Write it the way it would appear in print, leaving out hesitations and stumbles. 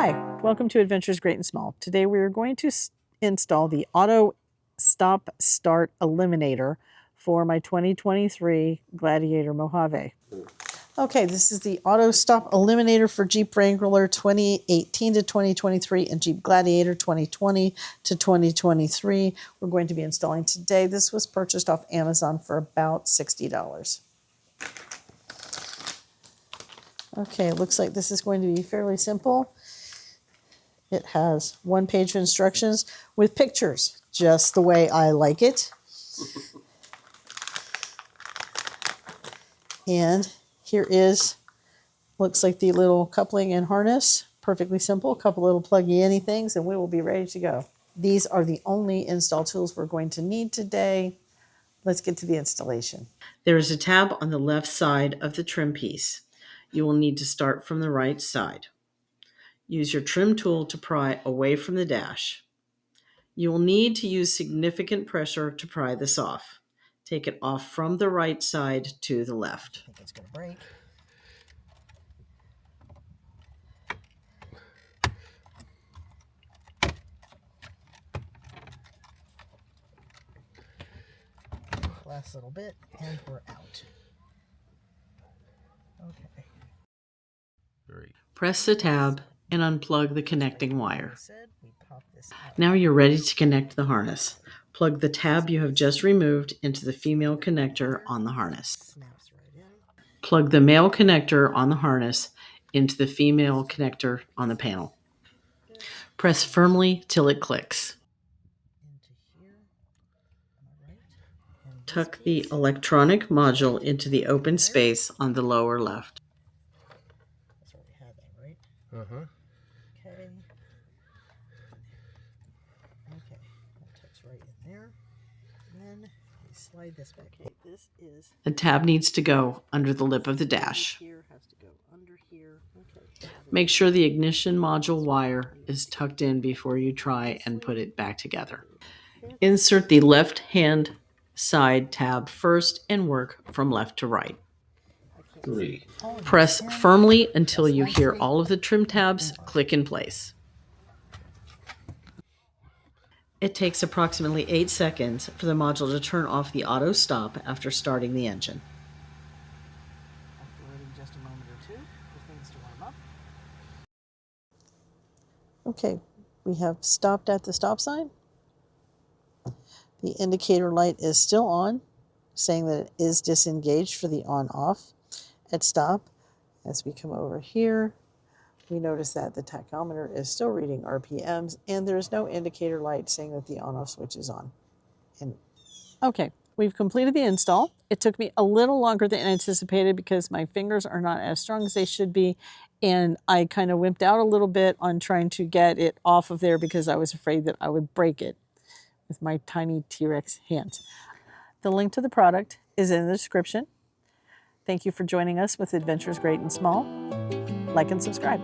Hi, welcome to Adventures Great and Small. Today we are going to install the Auto Stop Eliminator for my 2023 Gladiator Mojave. Okay, this is the Auto Stop Eliminator for Jeep Wrangler 2018 to 2023 and Jeep Gladiator 2020 to 2023. We're going to be installing today. This was purchased off Amazon for about $60. Okay, it looks like this is going to be fairly simple. It has one page of instructions with pictures, just the way I like it. And here is, looks like the little coupling and harness. Perfectly simple, a couple little pluggy-in things, and we will be ready to go. These are the only install tools we're going to need today. Let's get to the installation. There is a tab on the left side of the trim piece. You will need to start from the right side. Use your trim tool to pry away from the dash. You will need to use significant pressure to pry this off. Take it off from the right side to the left. I think it's going to break. Last little bit, and we're out. Okay. Press the tab and unplug the connecting wire. Now you're ready to connect the harness. Plug the tab you have just removed into the female connector on the harness. Plug the male connector on the harness into the female connector on the panel. Press firmly till it clicks. Tuck the electronic module into the open space on the lower left. That's where we had that, right? Uh-huh. Okay. Okay. That tucks right in there. And then we slide this back. Okay, this is... The tab needs to go under the lip of the dash. Here has to go under here. Okay. Make sure the ignition module wire is tucked in before you try and put it back together. Insert the left hand side tab first and work from left to right. 3. Press firmly until you hear all of the trim tabs click in place. It takes approximately 8 seconds for the module to turn off the auto stop after starting the engine. After waiting just a moment or two for things to warm up. Okay, we have stopped at the stop sign. The indicator light is still on, saying that it is disengaged for the on-off at stop. As we come over here, we notice that the tachometer is still reading RPMs, and there is no indicator light saying that the on-off switch is on. Okay, we've completed the install. It took me a little longer than anticipated because my fingers are not as strong as they should be, and I kind of wimped out a little bit on trying to get it off of there because I was afraid that I would break it with my tiny T-Rex hands. The link to the product is in the description. Thank you for joining us with Adventures Great and Small. Like and subscribe.